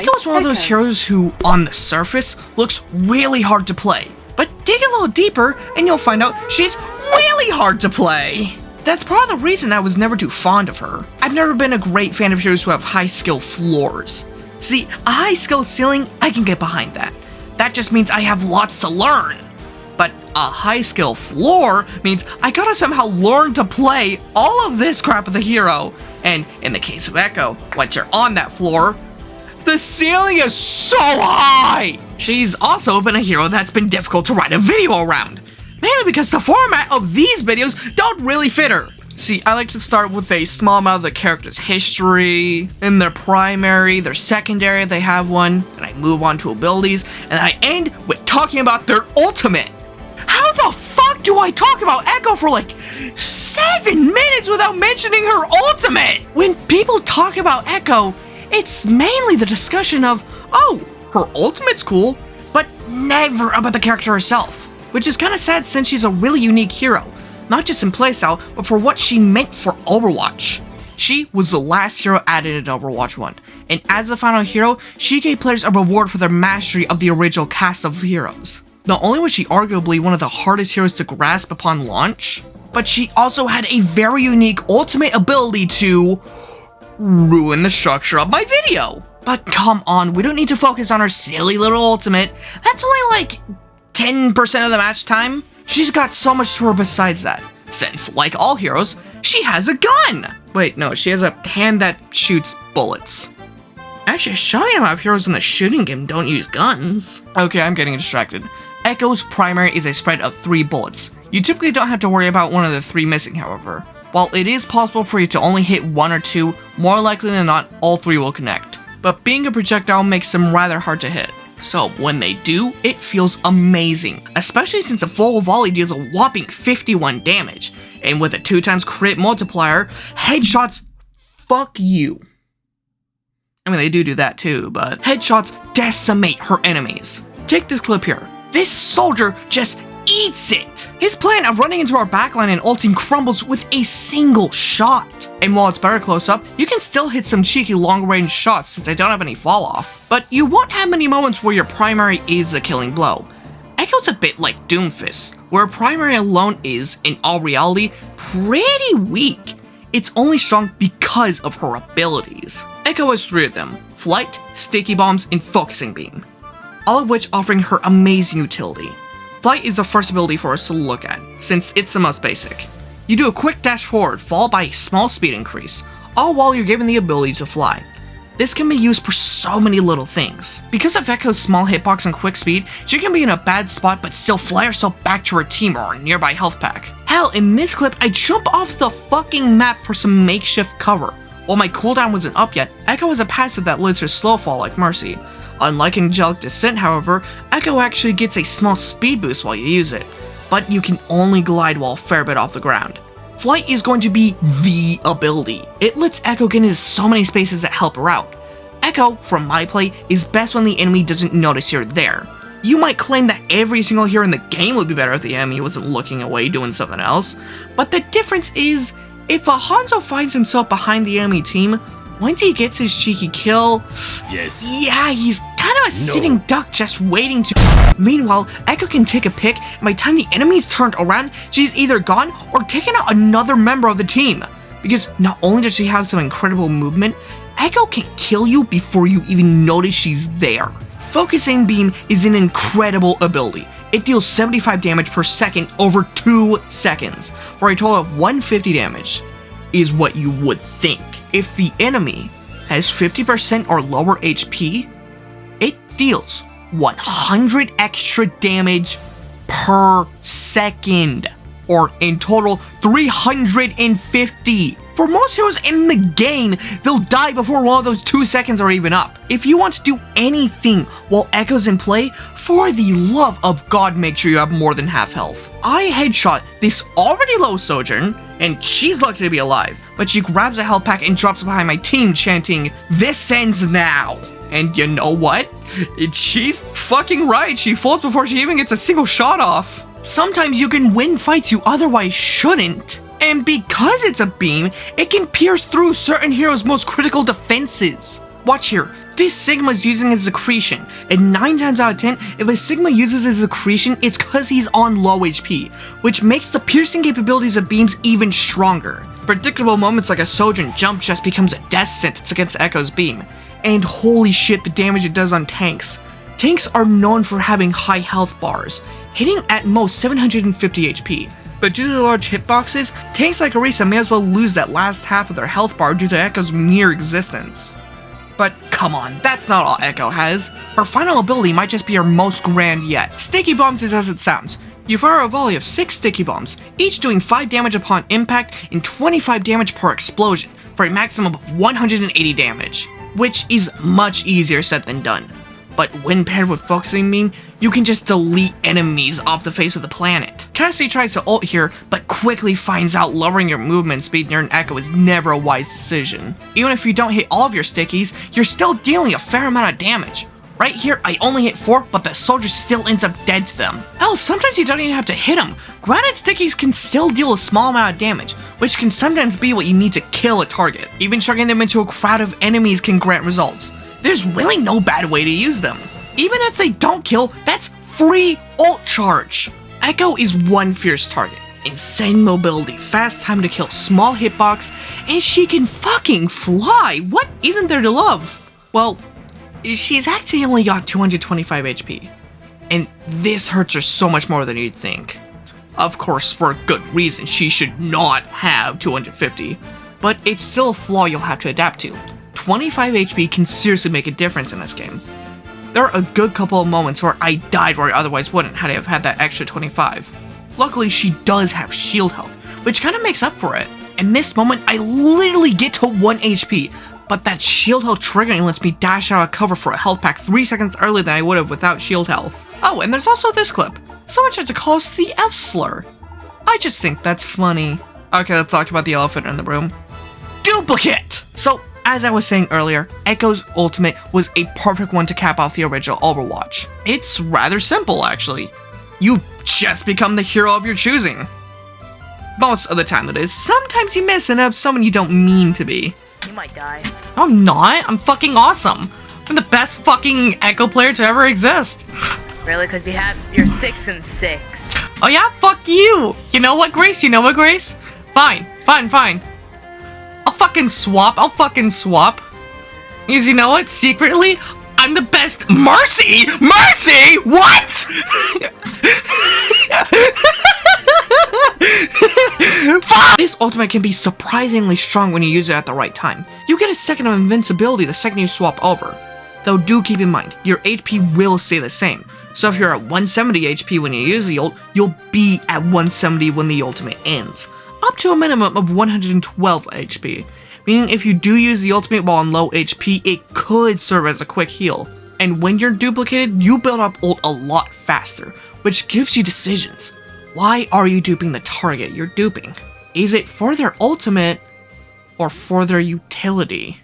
Echo is one of those heroes who, on the surface, looks really hard to play. But dig a little deeper and you'll find out she's really hard to play. That's part of the reason I was never too fond of her. I've never been a great fan of heroes who have high skill floors. See, a high skill ceiling, I can get behind that. That just means I have lots to learn. But a high skill floor means I gotta somehow learn to play all of this crap with the hero. And in the case of Echo, once you're on that floor, the ceiling is so high! She's also been a hero that's been difficult to write a video around. Mainly because the format of these videos don't really fit her. See, I like to start with a small amount of the character's history, in their primary, their secondary, if they have one, and I move on to abilities, and I end with talking about their ultimate. How the fuck do I talk about Echo for like 7 minutes without mentioning her ultimate? When people talk about Echo, it's mainly the discussion of, oh, her ultimate's cool, but never about the character herself. Which is kinda sad since she's a really unique hero. Not just in playstyle, but for what she meant for Overwatch. She was the last hero added in Overwatch 1, and as the final hero, she gave players a reward for their mastery of the original cast of heroes. Not only was she arguably one of the hardest heroes to grasp upon launch, but she also had a very unique ultimate ability to ruin the structure of my video. But come on, we don't need to focus on her silly little ultimate. That's only like 10% of the match time. She's got so much to her besides that, since, like all heroes, she has a gun! Wait, no, she has a hand that shoots bullets. Actually, a shocking amount of heroes in the shooting game don't use guns. Okay, I'm getting distracted. Echo's primary is a spread of 3 bullets. You typically don't have to worry about one of the 3 missing, however. While it is possible for you to only hit 1 or 2, more likely than not, all 3 will connect. But being a projectile makes them rather hard to hit. So when they do, it feels amazing, especially since a full volley deals a whopping 51 damage, and with a 2x crit multiplier, headshots, fuck you. I mean, they do that too, but headshots decimate her enemies. Take this clip here. This soldier just eats it! His plan of running into our backline and ulting crumbles with a single shot. And while it's better close up, you can still hit some cheeky long range shots since they don't have any fall off. But you won't have many moments where your primary is a killing blow. Echo's a bit like Doomfist, where primary alone is, in all reality, pretty weak. It's only strong because of her abilities. Echo has 3 of them: Flight, Sticky Bombs, and Focusing Beam. All of which offering her amazing utility. Flight is the first ability for us to look at, since it's the most basic. You do a quick dash forward, followed by a small speed increase, all while you're given the ability to fly. This can be used for so many little things. Because of Echo's small hitbox and quick speed, she can be in a bad spot but still fly herself back to her team or a nearby health pack. Hell, in this clip, I jump off the fucking map for some makeshift cover. While my cooldown wasn't up yet, Echo has a passive that lets her slow fall like Mercy. Unlike Angelic Descent, however, Echo actually gets a small speed boost while you use it, but you can only glide while a fair bit off the ground. Flight is going to be the ability. It lets Echo get into so many spaces that help her out. Echo, from my play, is best when the enemy doesn't notice you're there. You might claim that every single hero in the game would be better if the enemy wasn't looking away doing something else, but the difference is, if a Hanzo finds himself behind the enemy team, once he gets his cheeky kill, yes, yeah, he's kind of a sitting duck just waiting to. Meanwhile, Echo can take a pick, and by the time the enemy's turned around, she's either gone or taken out another member of the team. Because not only does she have some incredible movement, Echo can kill you before you even notice she's there. Focusing Beam is an incredible ability. It deals 75 damage per second over 2 seconds, for a total of 150 damage, is what you would think. If the enemy has 50% or lower HP, it deals 100 extra damage per second, or in total 350. For most heroes in the game, they'll die before one of those 2 seconds are even up. If you want to do anything while Echo's in play, for the love of God, make sure you have more than half health. I headshot this already low Sojourn, and she's lucky to be alive, but she grabs a health pack and drops behind my team chanting, "This ends now." And you know what? She's fucking right, she falls before she even gets a single shot off. Sometimes you can win fights you otherwise shouldn't. And because it's a beam, it can pierce through certain heroes' most critical defenses. Watch here, this Sigma is using his Accretion, and 9 times out of 10, if a Sigma uses his Accretion, it's cause he's on low HP, which makes the piercing capabilities of beams even stronger. Predictable moments like a Sojourn jump just becomes a death sentence against Echo's beam, and holy shit the damage it does on tanks. Tanks are known for having high health bars, hitting at most 750 HP. But due to the large hitboxes, tanks like Orisa may as well lose that last half of their health bar due to Echo's mere existence. But come on, that's not all Echo has. Her final ability might just be her most grand yet. Sticky Bombs is as it sounds. You fire a volley of 6 sticky bombs, each doing 5 damage upon impact and 25 damage per explosion, for a maximum of 180 damage, which is much easier said than done. But when paired with Focusing Beam, you can just delete enemies off the face of the planet. Cassie tries to ult here, but quickly finds out lowering your movement speed near an Echo is never a wise decision. Even if you don't hit all of your stickies, you're still dealing a fair amount of damage. Right here, I only hit 4, but the soldier still ends up dead to them. Hell, sometimes you don't even have to hit them. Granted, stickies can still deal a small amount of damage, which can sometimes be what you need to kill a target. Even chucking them into a crowd of enemies can grant results. There's really no bad way to use them. Even if they don't kill, that's free ult charge. Echo is one fierce target. Insane mobility, fast time to kill, small hitbox, and she can fucking fly. What isn't there to love? Well, she's actually only got 225 HP. And this hurts her so much more than you'd think. Of course, for a good reason, she should not have 250. But it's still a flaw you'll have to adapt to. 25 HP can seriously make a difference in this game. There are a good couple of moments where I died where I otherwise wouldn't had I have had that extra 25. Luckily, she does have shield health, which kind of makes up for it. In this moment, I literally get to 1 HP, but that shield health triggering lets me dash out of cover for a health pack 3 seconds earlier than I would have without shield health. Oh, and there's also this clip. Someone tried to call us the F slur. I just think that's funny. Okay, let's talk about the elephant in the room. Duplicate! So, as I was saying earlier, Echo's ultimate was a perfect one to cap off the original Overwatch. It's rather simple, actually. You just become the hero of your choosing. Most of the time it is. Sometimes you miss and have someone you don't mean to be. You might die. I'm not. I'm fucking awesome. I'm the best fucking Echo player to ever exist. Really? Because you're 6 and 6. Oh yeah? Fuck you. You know what, Grace? You know what, Grace? Fine. I'll fucking swap. Because you know what? Secretly, I'm the best. Mercy? What? This ultimate can be surprisingly strong when you use it at the right time. You get a second of invincibility the second you swap over. Though do keep in mind, your HP will stay the same. So if you're at 170 HP when you use the ult, you'll be at 170 when the ultimate ends. Up to a minimum of 112 HP. Meaning if you do use the ultimate while on low HP, it could serve as a quick heal. And when you're duplicated, you build up ult a lot faster, which gives you decisions. Why are you duping the target you're duping? Is it for their ultimate or for their utility?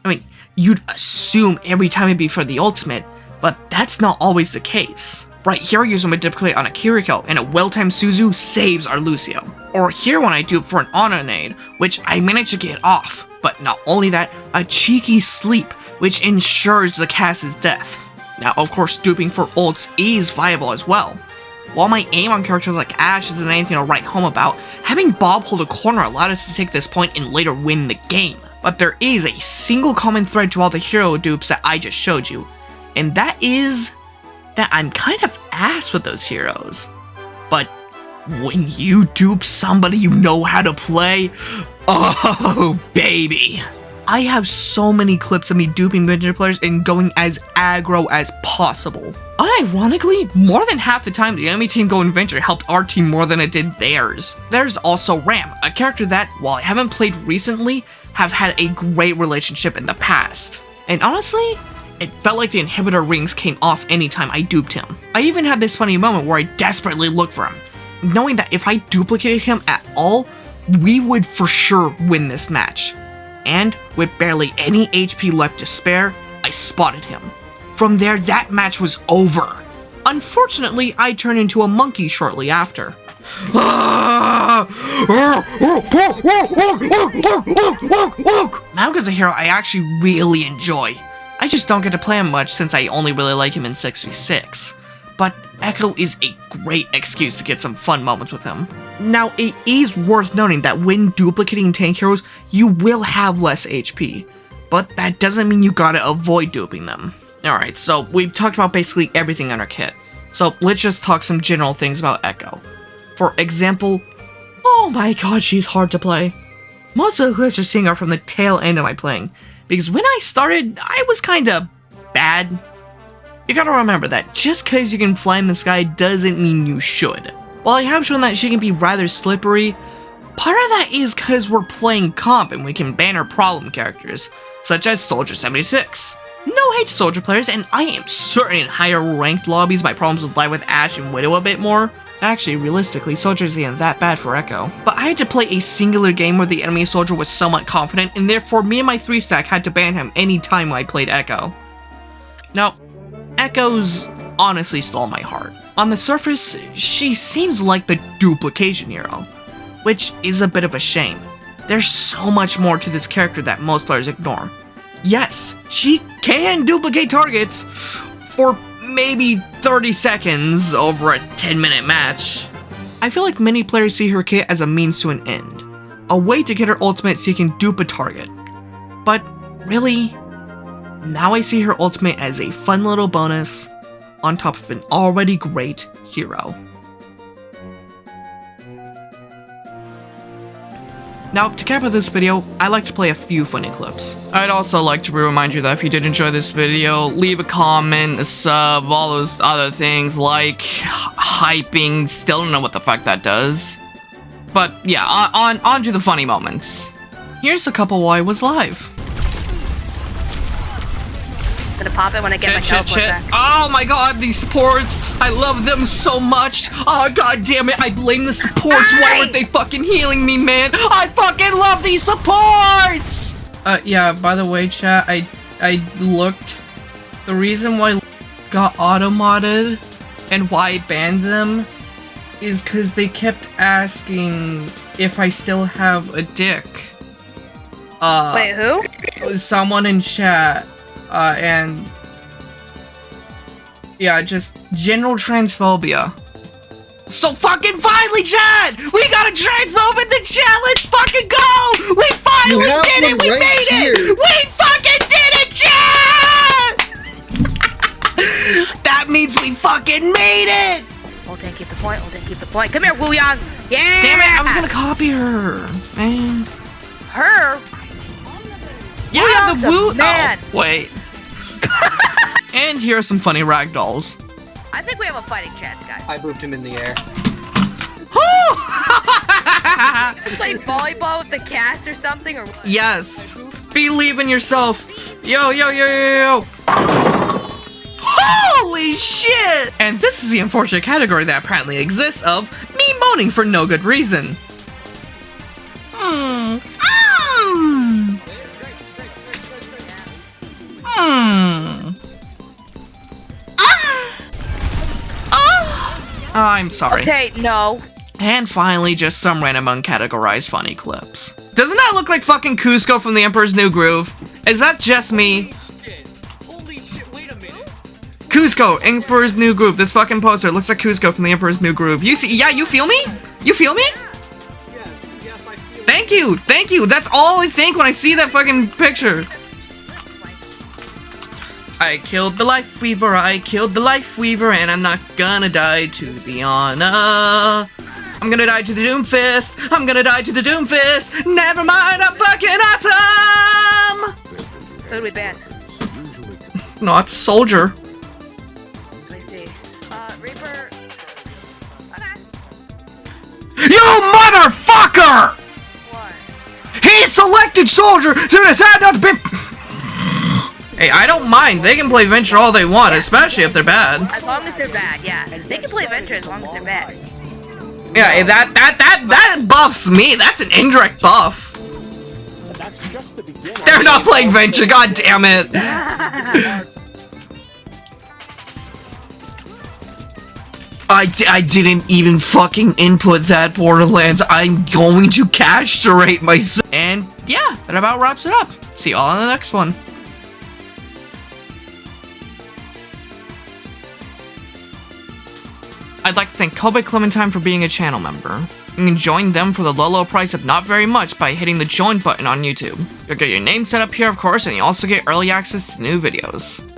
I mean, you'd assume every time it'd be for the ultimate, but that's not always the case. Right here, I use them to duplicate on a Kiriko, and a well-timed Suzu saves our Lucio. Or here when I dupe for an Ana nade, which I managed to get off. But not only that, a cheeky sleep, which ensures the cast's death. Now, of course, duping for ults is viable as well. While my aim on characters like Ashe isn't anything to write home about, having Bob hold a corner allowed us to take this point and later win the game. But there is a single common thread to all the hero dupes that I just showed you, and that is that I'm kind of ass with those heroes. But when you dupe somebody you know how to play, oh baby. I have so many clips of me duping Venture players and going as aggro as possible. Unironically, more than half the time the enemy team going Venture helped our team more than it did theirs. There's also Ram, a character that, while I haven't played recently, have had a great relationship in the past. And honestly, it felt like the inhibitor rings came off anytime I duped him. I even had this funny moment where I desperately looked for him, knowing that if I duplicated him at all, we would for sure win this match. And with barely any HP left to spare, I spotted him. From there, that match was over. Unfortunately, I turned into a monkey shortly after. Maoka's a hero I actually really enjoy. I just don't get to play him much since I only really like him in 6v6. But Echo is a great excuse to get some fun moments with him. Now, it is worth noting that when duplicating tank heroes, you will have less HP. But that doesn't mean you gotta avoid duping them. Alright, so we've talked about basically everything on our kit. So let's just talk some general things about Echo. For example, oh my god, she's hard to play. Most of the glitches are seeing her from the tail end of my playing, because when I started, I was kinda bad. You gotta remember that just cause you can fly in the sky doesn't mean you should. While I have shown that she can be rather slippery, part of that is cause we're playing comp and we can ban her problem characters, such as Soldier 76. No hate to Soldier players, and I am certain in higher ranked lobbies my problems would lie with Ashe and Widow a bit more. Actually, realistically, Soldier isn't that bad for Echo. But I had to play a singular game where the enemy soldier was somewhat confident, and therefore me and my 3-stack had to ban him any time I played Echo. Now, Echo's honestly stole my heart. On the surface, she seems like the duplication hero, which is a bit of a shame. There's so much more to this character that most players ignore. Yes, she can duplicate targets for maybe 30 seconds over a 10-minute match. I feel like many players see her kit as a means to an end, a way to get her ultimate so you can dupe a target. But really, now I see her ultimate as a fun little bonus on top of an already great hero. Now, to cap off this video, I like to play a few funny clips. I'd also like to remind you that if you did enjoy this video, leave a comment, a sub, all those other things like hyping, still don't know what the fuck that does. But yeah, on to the funny moments. Here's a couple while I was live. Gonna pop it when I get my teleport back. Oh my god, these supports! I love them so much! Oh god damn it, I blame the supports! Why weren't they fucking healing me, man? I fucking love these supports! Yeah, by the way, chat, I looked. The reason why got auto-modded and why I banned them is because they kept asking if I still have a dick. Wait, who? Someone in chat. And yeah, just general transphobia. So fucking finally, chat! We got a transphobe in the chat! Let's fucking go! We finally did it! We made it! We fucking did it, chat! That means we fucking made it! Hold and keep the point, hold and keep the point. Come here, Wu Yang! Yeah! Damn it, I was gonna copy her, man. Her? Yeah, the Wu. Man. Oh, wait. And here are some funny ragdolls. I think we have a fighting chance, guys. I moved him in the air. Play volleyball with the cast or something, or what? Yes. Believe in yourself. Yo, yo, yo, yo, yo. Holy shit! And this is the unfortunate category that apparently exists of me moaning for no good reason. I'm sorry. Okay, no. And finally, just some random uncategorized funny clips. Doesn't that look like fucking Cusco from The Emperor's New Groove? Is that just me? Holy shit, wait a minute. Cusco, Emperor's New Groove. This fucking poster looks like Cusco from The Emperor's New Groove. You see? Yeah, you feel me? You feel me? Yes, I feel it. Thank you. That's all I think when I see that fucking picture. I killed the Life Weaver, and I'm not gonna die to the honor. I'm gonna die to the Doomfist, never mind, I'm fucking awesome! Who do we ban? Not Soldier. Let me see. Reaper. Okay. You motherfucker! What? He selected Soldier to decide not to be... Hey, I don't mind. They can play Venture all they want, especially if they're bad. As long as they're bad, yeah. They can play Venture as long as they're bad. Yeah, that buffs me. That's an indirect buff. That's just the beginning. They're not playing Venture, god damn it. I didn't even fucking input that, Borderlands. I'm going to castrate myself. And yeah, that about wraps it up. See you all in the next one. I'd like to thank Kobe Clementine for being a channel member. You can join them for the low price of not very much by hitting the join button on YouTube. You'll get your name set up here, of course, and you also get early access to new videos.